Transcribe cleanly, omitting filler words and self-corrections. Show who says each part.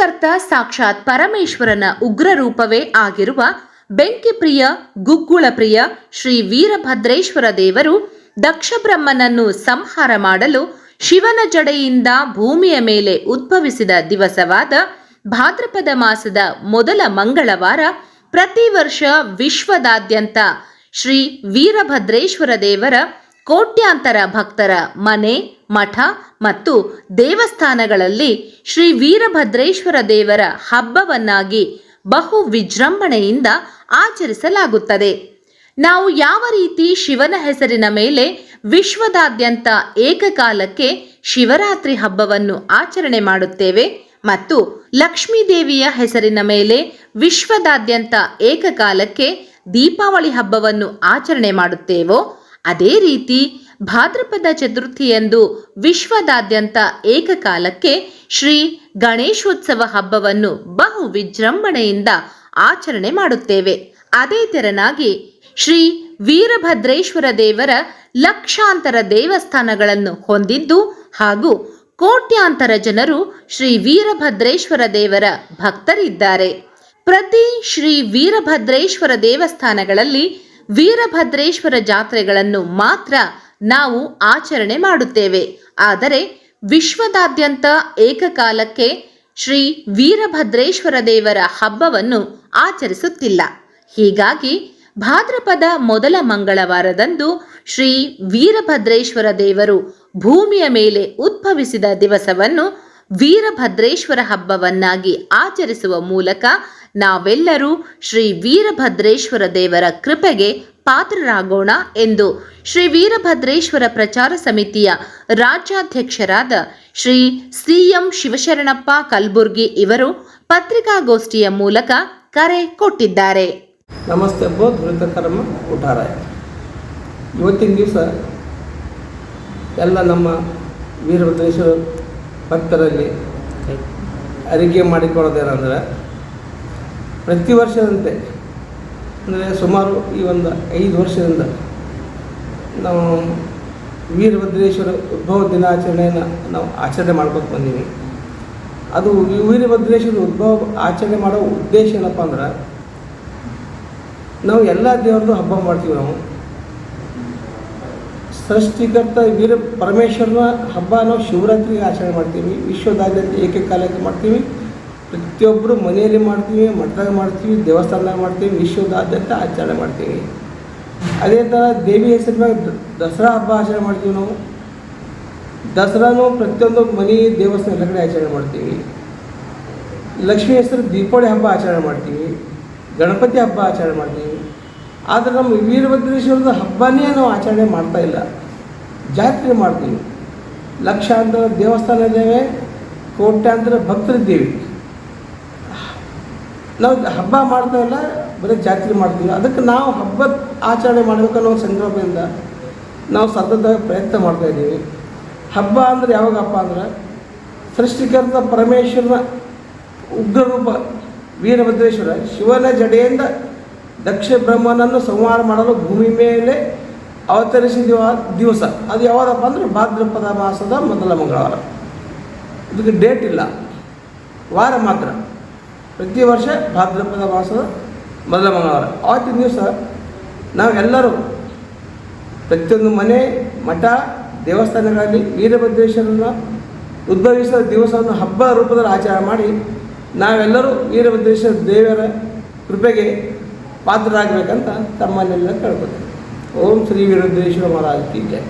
Speaker 1: ಸೃಷ್ಟಿಕರ್ತ ಸಾಕ್ಷಾತ್ ಪರಮೇಶ್ವರನ ಉಗ್ರ ರೂಪವೇ ಆಗಿರುವ ಬೆಂಕಿಪ್ರಿಯ ಗುಗ್ಗುಳ ಪ್ರಿಯ ಶ್ರೀ ವೀರಭದ್ರೇಶ್ವರ ದೇವರು ದಕ್ಷಬ್ರಹ್ಮನನ್ನು ಸಂಹಾರ ಮಾಡಲು ಶಿವನ ಜಡೆಯಿಂದ ಭೂಮಿಯ ಮೇಲೆ ಉದ್ಭವಿಸಿದ ದಿವಸವಾದ ಭಾದ್ರಪದ ಮಾಸದ ಮೊದಲ ಮಂಗಳವಾರ ಪ್ರತಿ ವರ್ಷ ವಿಶ್ವದಾದ್ಯಂತ ಶ್ರೀ ವೀರಭದ್ರೇಶ್ವರ ದೇವರ ಕೋಟ್ಯಾಂತರ ಭಕ್ತರ ಮನೆ ಮಠ ಮತ್ತು ದೇವಸ್ಥಾನಗಳಲ್ಲಿ ಶ್ರೀ ವೀರಭದ್ರೇಶ್ವರ ದೇವರ ಹಬ್ಬವನ್ನಾಗಿ ಬಹು ವಿಜೃಂಭಣೆಯಿಂದ ಆಚರಿಸಲಾಗುತ್ತದೆ. ನಾವು ಯಾವ ರೀತಿ ಶಿವನ ಹೆಸರಿನ ಮೇಲೆ ವಿಶ್ವದಾದ್ಯಂತ ಏಕಕಾಲಕ್ಕೆ ಶಿವರಾತ್ರಿ ಹಬ್ಬವನ್ನು ಆಚರಣೆ ಮಾಡುತ್ತೇವೆ ಮತ್ತು ಲಕ್ಷ್ಮೀ ದೇವಿಯ ಹೆಸರಿನ ಮೇಲೆ ವಿಶ್ವದಾದ್ಯಂತ ಏಕಕಾಲಕ್ಕೆ ದೀಪಾವಳಿ ಹಬ್ಬವನ್ನು ಆಚರಣೆ ಮಾಡುತ್ತೇವೋ ಅದೇ ರೀತಿ ಭಾದ್ರಪದ ಚತುರ್ಥಿಯಂದು ವಿಶ್ವದಾದ್ಯಂತ ಏಕಕಾಲಕ್ಕೆ ಶ್ರೀ ಗಣೇಶೋತ್ಸವ ಹಬ್ಬವನ್ನು ಬಹು ವಿಜೃಂಭಣೆಯಿಂದ ಆಚರಣೆ ಮಾಡುತ್ತೇವೆ. ಅದೇ ತೆರನಾಗಿ ಶ್ರೀ ವೀರಭದ್ರೇಶ್ವರ ದೇವರ ಲಕ್ಷಾಂತರ ದೇವಸ್ಥಾನಗಳನ್ನು ಹೊಂದಿದ್ದು ಹಾಗೂ ಕೋಟ್ಯಾಂತರ ಜನರು ಶ್ರೀ ವೀರಭದ್ರೇಶ್ವರ ದೇವರ ಭಕ್ತರಿದ್ದಾರೆ. ಪ್ರತಿ ಶ್ರೀ ವೀರಭದ್ರೇಶ್ವರ ದೇವಸ್ಥಾನಗಳಲ್ಲಿ ವೀರಭದ್ರೇಶ್ವರ ಜಾತ್ರೆಗಳನ್ನು ಮಾತ್ರ ನಾವು ಆಚರಣೆ ಮಾಡುತ್ತೇವೆ. ಆದರೆ ವಿಶ್ವದಾದ್ಯಂತ ಏಕಕಾಲಕ್ಕೆ ಶ್ರೀ ವೀರಭದ್ರೇಶ್ವರ ದೇವರ ಹಬ್ಬವನ್ನು ಆಚರಿಸುತ್ತಿಲ್ಲ. ಹೀಗಾಗಿ ಭಾದ್ರಪದ ಮೊದಲ ಮಂಗಳವಾರದಂದು ಶ್ರೀ ವೀರಭದ್ರೇಶ್ವರ ದೇವರು ಭೂಮಿಯ ಮೇಲೆ ಉದ್ಭವಿಸಿದ ದಿವಸವನ್ನು ವೀರಭದ್ರೇಶ್ವರ ಹಬ್ಬವನ್ನಾಗಿ ಆಚರಿಸುವ ಮೂಲಕ ನಾವೆಲ್ಲರೂ ಶ್ರೀ ವೀರಭದ್ರೇಶ್ವರ ದೇವರ ಕೃಪೆಗೆ ಪಾತ್ರರಾಗೋಣ ಎಂದು ಶ್ರೀ ವೀರಭದ್ರೇಶ್ವರ ಪ್ರಚಾರ ಸಮಿತಿಯ ರಾಜ್ಯಾಧ್ಯಕ್ಷರಾದ ಶ್ರೀ ಸಿ.ಎಂ. ಶಿವಶರಣಪ್ಪ ಕಲಬುರ್ಗಿ ಇವರು ಪತ್ರಿಕಾಗೋಷ್ಠಿಯ ಮೂಲಕ ಕರೆ ಕೊಟ್ಟಿದ್ದಾರೆ.
Speaker 2: ನಮಸ್ತೆ ಅಬ್ಬೋ ಧೃತಕರ್ಮ ಕುಟಾರಾಯ. ಇವತ್ತಿನ ದಿವಸ ಎಲ್ಲ ನಮ್ಮ ವೀರಭದ್ರೇಶ್ವರ ಭಕ್ತರಲ್ಲಿ ಅರಿಕೆ ಮಾಡಿಕೊಳ್ಳೋದೇನೆಂದರೆ ಪ್ರತಿ ವರ್ಷದಂತೆ ಅಂದರೆ ಸುಮಾರು ಈ ಒಂದು 5 ವರ್ಷದಿಂದ ನಾವು ವೀರಭದ್ರೇಶ್ವರ ಉದ್ಭವ ದಿನಾಚರಣೆಯನ್ನು ನಾವು ಆಚರಣೆ ಮಾಡ್ಕೊಂಡು ಬಂದೀವಿ. ಅದು ಈ ವೀರಭದ್ರೇಶ್ವರ ಉದ್ಭವ ಆಚರಣೆ ಮಾಡೋ ಉದ್ದೇಶ ಏನಪ್ಪ ಅಂದ್ರೆ ನಾವು ಎಲ್ಲ ದೇವ್ರದ್ದು ಹಬ್ಬ ಮಾಡ್ತೀವಿ. ನಾವು ಸೃಷ್ಟಿಕರ್ತ ವೀರ ಪರಮೇಶ್ವರನ ಹಬ್ಬ ನಾವು ಶಿವರಾತ್ರಿಗೆ ಆಚರಣೆ ಮಾಡ್ತೀವಿ. ವಿಶ್ವದಾದ್ಯಂತ ಏಕಕಾಲಕ್ಕೆ ಮಾಡ್ತೀವಿ. ಪ್ರತಿಯೊಬ್ಬರು ಮನೆಯಲ್ಲಿ ಮಾಡ್ತೀವಿ, ಮಠದಾಗ ಮಾಡ್ತೀವಿ, ದೇವಸ್ಥಾನದಾಗ ಮಾಡ್ತೀವಿ, ವಿಶ್ವದಾದ್ಯಂತ ಆಚರಣೆ ಮಾಡ್ತೀವಿ. ಅದೇ ಥರ ದೇವಿ ಹೆಸರಿನಾಗ ದಸರಾ ಹಬ್ಬ ಆಚರಣೆ ಮಾಡ್ತೀವಿ. ನಾವು ದಸರಾನು ಪ್ರತಿಯೊಂದು ಮನೆ ದೇವಸ್ಥಾನ ಎಲ್ಲ ಕಡೆ ಆಚರಣೆ ಮಾಡ್ತೀವಿ. ಲಕ್ಷ್ಮೀ ಹೆಸರು ದೀಪಾವಳಿ ಹಬ್ಬ ಆಚರಣೆ ಮಾಡ್ತೀವಿ, ಗಣಪತಿ ಹಬ್ಬ ಆಚರಣೆ ಮಾಡ್ತೀವಿ. ಆದರೆ ನಮ್ಮ ವೀರಭದ್ರೇಶ್ವರದ ಹಬ್ಬನೇ ನಾವು ಆಚರಣೆ ಮಾಡ್ತಾಯಿಲ್ಲ, ಜಾತ್ರೆ ಮಾಡ್ತೀವಿ. ಲಕ್ಷಾಂತರ ದೇವಸ್ಥಾನ ಇದ್ದೇವೆ, ಕೋಟ್ಯಾಂತರ ಭಕ್ತರಿದ್ದೇವೆ. ನಾವು ಹಬ್ಬ ಮಾಡ್ತಾಯಿಲ್ಲ, ಬರೀ ಜಾತ್ರೆ ಮಾಡ್ತೀವಿ. ಅದಕ್ಕೆ ನಾವು ಹಬ್ಬದ ಆಚರಣೆ ಮಾಡಬೇಕನ್ನೋ ಸಂಕಲ್ಪದಿಂದ ನಾವು ಸತತ ಪ್ರಯತ್ನ ಮಾಡ್ತಾಯಿದ್ದೀವಿ. ಹಬ್ಬ ಅಂದರೆ ಯಾವಾಗಪ್ಪ ಅಂದ್ರೆ ಸೃಷ್ಟಿಕರ್ತ ಪರಮೇಶ್ವರನ ಉಗ್ರರೂಪ ವೀರಭದ್ರೇಶ್ವರ ಶಿವನ ಜಡೆಯಿಂದ ದಕ್ಷ ಬ್ರಹ್ಮನನ್ನು ಸಂಹಾರ ಮಾಡಲು ಭೂಮಿ ಮೇಲೆ ಅವತರಿಸಿದ ದಿವಸ ಅದು ಯಾವುದಪ್ಪ ಅಂದರೆ ಭಾದ್ರಪದ ಮಾಸದ ಮೊದಲ ಮಂಗಳವಾರ. ಇದಕ್ಕೆ ಡೇಟ್ ಇಲ್ಲ, ವಾರ ಮಾತ್ರ. ಪ್ರತಿ ವರ್ಷ ಭಾದ್ರಪದ ಮಾಸದ ಮೊದಲ ಮಂಗಳವಾರ ಆವತ್ತಿನ ದಿವಸ ನಾವೆಲ್ಲರೂ ಪ್ರತಿಯೊಂದು ಮನೆ ಮಠ ದೇವಸ್ಥಾನಗಳಲ್ಲಿ ವೀರಭದ್ರೇಶ್ವರನ ಉದ್ಭವಿಸಿದ ದಿವಸವನ್ನು ಹಬ್ಬ ರೂಪದಲ್ಲಿ ಆಚರಣೆ ಮಾಡಿ ನಾವೆಲ್ಲರೂ ವೀರಭದ್ರೇಶ್ವರ ದೇವರ ಕೃಪೆಗೆ ಪಾತ್ರರಾಗಬೇಕಂತ ತಮ್ಮನ್ನೆಲ್ಲ ಕೇಳ್ಕೊತೀವಿ. ಓಂ ಶ್ರೀ ವೀರಭದ್ರೇಶ್ವರ ಮಹಾರಾಜ್ ಕಿ ಜೈ.